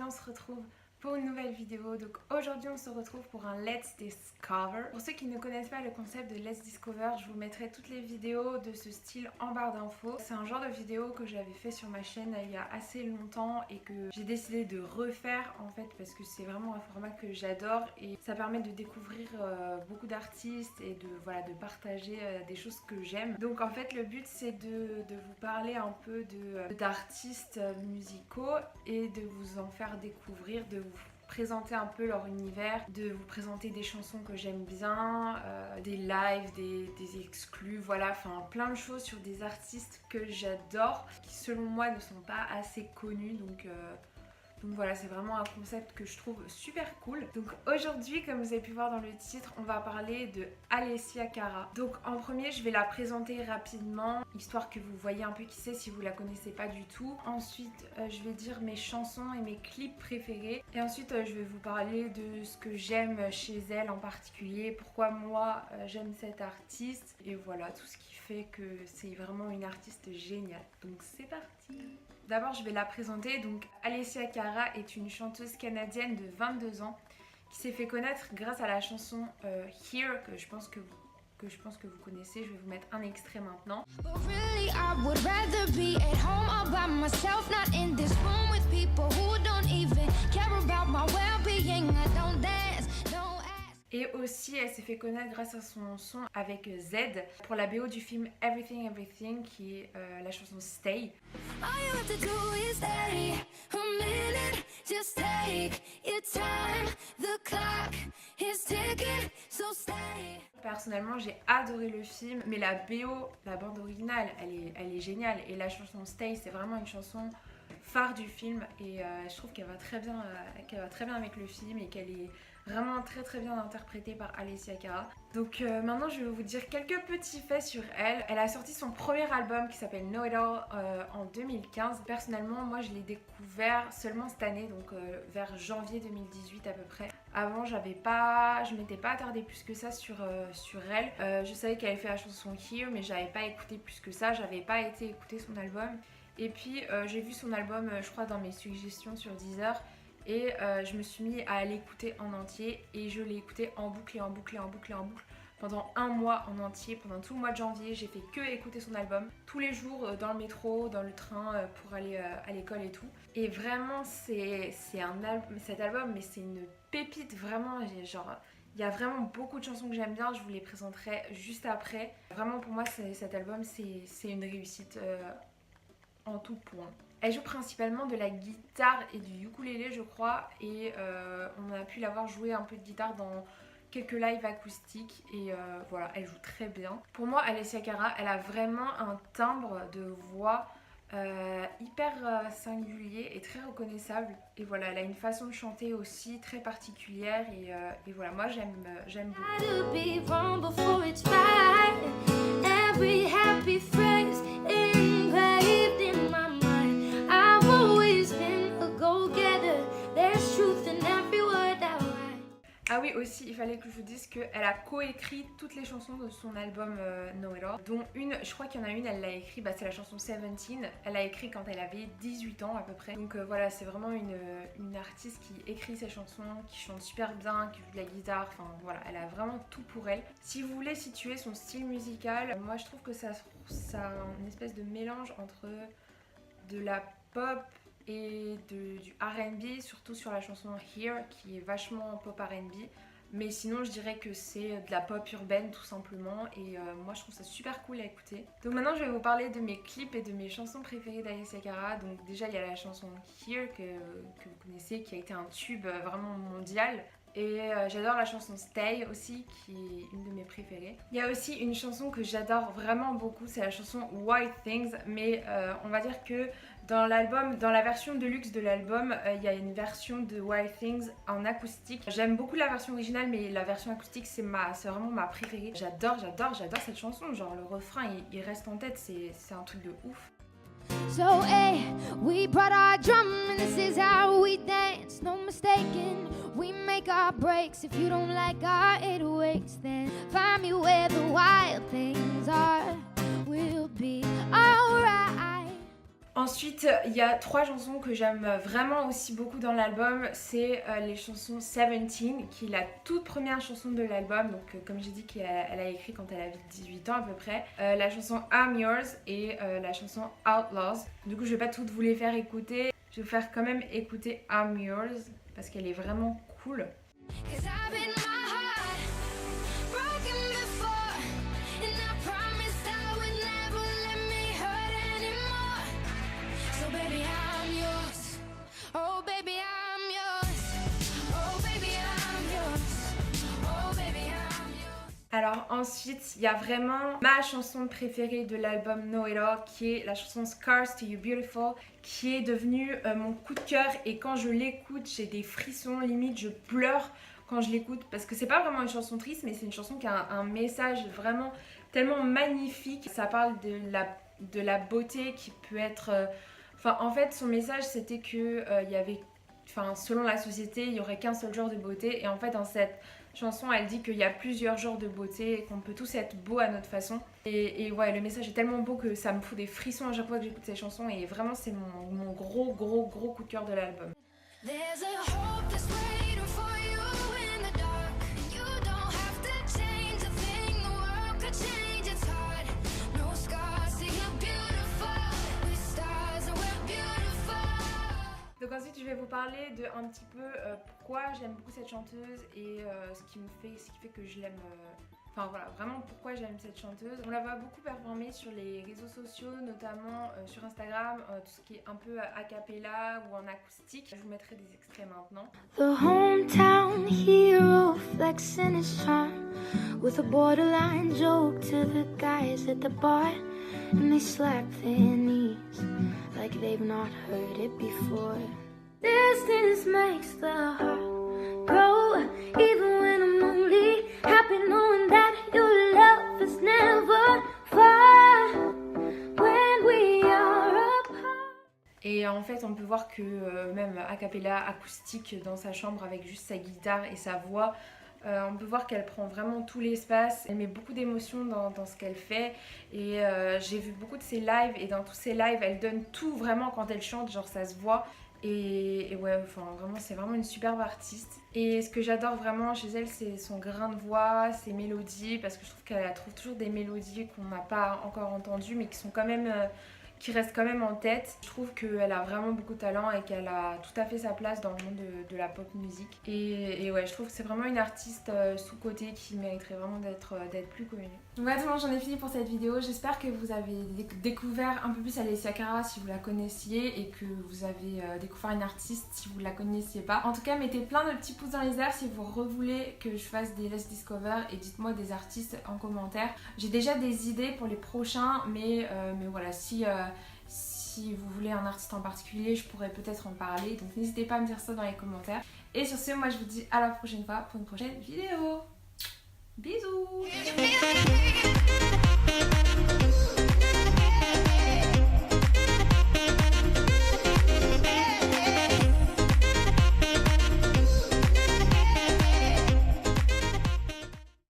on se retrouve pour une nouvelle vidéo. Donc aujourd'hui on se retrouve pour un Let's Discover. Pour ceux qui ne connaissent pas le concept de Let's Discover, je vous mettrai toutes les vidéos de ce style en barre d'infos. C'est un genre de vidéo que j'avais fait sur ma chaîne il y a assez longtemps et que j'ai décidé de refaire en fait parce que c'est vraiment un format que j'adore et ça permet de découvrir beaucoup d'artistes et de partager des choses que j'aime. Donc en fait le but c'est de vous parler un peu d'artistes musicaux et de vous en faire découvrir, de vous présenter un peu leur univers, de vous présenter des chansons que j'aime bien, des lives, des exclus, voilà, enfin plein de choses sur des artistes que j'adore, qui selon moi ne sont pas assez connus, donc voilà, c'est vraiment un concept que je trouve super cool. Donc aujourd'hui, comme vous avez pu voir dans le titre, on va parler de Alessia Cara. Donc en premier, je vais la présenter rapidement, histoire que vous voyez un peu qui c'est si vous la connaissez pas du tout. Ensuite, je vais dire mes chansons et mes clips préférés. Et ensuite, je vais vous parler de ce que j'aime chez elle en particulier, pourquoi moi j'aime cette artiste. Et voilà, tout ce qui fait que c'est vraiment une artiste géniale. Donc c'est parti! D'abord, je vais la présenter. Donc, Alessia Cara est une chanteuse canadienne de 22 ans qui s'est fait connaître grâce à la chanson Here que je pense que vous connaissez. Je vais vous mettre un extrait maintenant. Et aussi, elle s'est fait connaître grâce à son son avec Z pour la BO du film Everything Everything qui est la chanson Stay. Personnellement, j'ai adoré le film, mais la BO, la bande originale, elle est géniale. Et la chanson Stay, c'est vraiment une chanson phare du film et je trouve qu'elle va très bien avec le film et qu'elle est vraiment très bien interprétée par Alessia Cara. Donc maintenant je vais vous dire quelques petits faits sur elle. Elle a sorti son premier album qui s'appelle Know It All en 2015. Personnellement moi je l'ai découvert seulement cette année, donc vers janvier 2018 à peu près. Avant je m'étais pas attardée plus que ça sur elle. Je savais qu'elle avait fait la chanson Here mais j'avais pas écouté plus que ça, j'avais pas été écouter son album. Et puis j'ai vu son album je crois dans mes suggestions sur Deezer et je me suis mis à l'écouter en entier et je l'ai écouté en boucle pendant un mois en entier. Pendant tout le mois de janvier j'ai fait que écouter son album tous les jours dans le métro, dans le train pour aller à l'école et tout. Et vraiment cet album mais c'est une pépite vraiment, genre il y a vraiment beaucoup de chansons que j'aime bien, je vous les présenterai juste après. Vraiment pour moi cet album c'est une réussite en tout point. Elle joue principalement de la guitare et du ukulélé je crois et on a pu la voir jouer un peu de guitare dans quelques lives acoustiques et voilà, elle joue très bien. Pour moi Alessia Cara, elle a vraiment un timbre de voix hyper singulier et très reconnaissable et voilà, elle a une façon de chanter aussi très particulière et voilà, moi j'aime beaucoup. Ah oui, aussi, il fallait que je vous dise qu'elle a coécrit toutes les chansons de son album Know It All, dont une, je crois qu'il y en a une, elle l'a écrit, c'est la chanson 17, elle l'a écrit quand elle avait 18 ans à peu près. Donc voilà, c'est vraiment une artiste qui écrit ses chansons, qui chante super bien, qui joue de la guitare, enfin voilà, elle a vraiment tout pour elle. Si vous voulez situer son style musical, moi je trouve que ça a une espèce de mélange entre de la pop et du R&B, surtout sur la chanson Here qui est vachement pop R&B, mais sinon je dirais que c'est de la pop urbaine tout simplement et moi je trouve ça super cool à écouter. Donc maintenant je vais vous parler de mes clips et de mes chansons préférées d'Alessia Cara. Donc déjà il y a la chanson Here que vous connaissez, qui a été un tube vraiment mondial. Et j'adore la chanson Stay aussi, qui est une de mes préférées. Il y a aussi une chanson que j'adore vraiment beaucoup, c'est la chanson White Things, mais on va dire que dans l'album, dans la version deluxe de l'album, il y a une version de White Things en acoustique. J'aime beaucoup la version originale, mais la version acoustique c'est vraiment ma préférée. J'adore cette chanson, genre le refrain il reste en tête, c'est un truc de ouf. So hey, we brought our drum and this is how we dance, no mistaking. We make our breaks. If you don't like our 808s, then find me where the wild things are. We'll be alright. Ensuite, il y a 3 chansons que j'aime vraiment aussi beaucoup dans l'album. C'est les chansons 17, qui est la toute première chanson de l'album. Donc comme j'ai dit qu'elle a écrit quand elle avait 18 ans à peu près. La chanson I'm Yours et la chanson Outlaws. Du coup, je vais pas toutes vous les faire écouter. Je vais vous faire quand même écouter I'm Yours parce qu'elle est vraiment cool. Alors ensuite, il y a vraiment ma chanson préférée de l'album Know It All, qui est la chanson Scars to You Beautiful, qui est devenue mon coup de cœur, et quand je l'écoute, j'ai des frissons, limite je pleure quand je l'écoute, parce que c'est pas vraiment une chanson triste, mais c'est une chanson qui a un message vraiment tellement magnifique. Ça parle de la beauté qui peut être... Enfin, en fait, son message, c'était que il y avait... Enfin, selon la société, il n'y aurait qu'un seul genre de beauté, et en fait, dans cette chanson, elle dit qu'il y a plusieurs genres de beauté et qu'on peut tous être beaux à notre façon. Et ouais, le message est tellement beau que ça me fout des frissons à chaque fois que j'écoute ces chansons, et vraiment c'est mon gros coup de cœur de l'album. Donc ensuite je vais vous parler de un petit peu pourquoi j'aime beaucoup cette chanteuse et ce qui fait que je l'aime. Enfin voilà, vraiment pourquoi j'aime cette chanteuse. On la voit beaucoup performer sur les réseaux sociaux, notamment sur Instagram, tout ce qui est un peu a cappella ou en acoustique. Je vous mettrai des extraits maintenant. The hometown hero flexing his charm with a borderline joke to the guys at the bar, and they slap their knees like they've not heard it before. Distance makes the heart grow, even when I'm only happy knowing that your love is never far when we are apart. Et en fait on peut voir que même a cappella acoustique dans sa chambre avec juste sa guitare et sa voix, on peut voir qu'elle prend vraiment tout l'espace. Elle met beaucoup d'émotions dans ce qu'elle fait, et j'ai vu beaucoup de ses lives, et dans tous ses lives elle donne tout vraiment quand elle chante, genre ça se voit. Et ouais, enfin vraiment c'est vraiment une superbe artiste. Et ce que j'adore vraiment chez elle, c'est son grain de voix, ses mélodies, parce que je trouve qu'elle trouve toujours des mélodies qu'on n'a pas encore entendues mais qui sont quand même... qui reste quand même en tête. Je trouve qu'elle a vraiment beaucoup de talent et qu'elle a tout à fait sa place dans le monde de la pop musique. Et ouais, je trouve que c'est vraiment une artiste sous-cotée qui mériterait vraiment d'être plus connue. Donc voilà, tout le monde, j'en ai fini pour cette vidéo. J'espère que vous avez découvert un peu plus Alessia Cara si vous la connaissiez, et que vous avez découvert une artiste si vous la connaissiez pas. En tout cas, mettez plein de petits pouces dans les airs si vous voulez que je fasse des Let's Discover, et dites-moi des artistes en commentaire. J'ai déjà des idées pour les prochains, mais voilà, si vous voulez un artiste en particulier, je pourrais peut-être en parler, donc n'hésitez pas à me dire ça dans les commentaires. Et sur ce, moi je vous dis à la prochaine fois pour une prochaine vidéo. Bisous.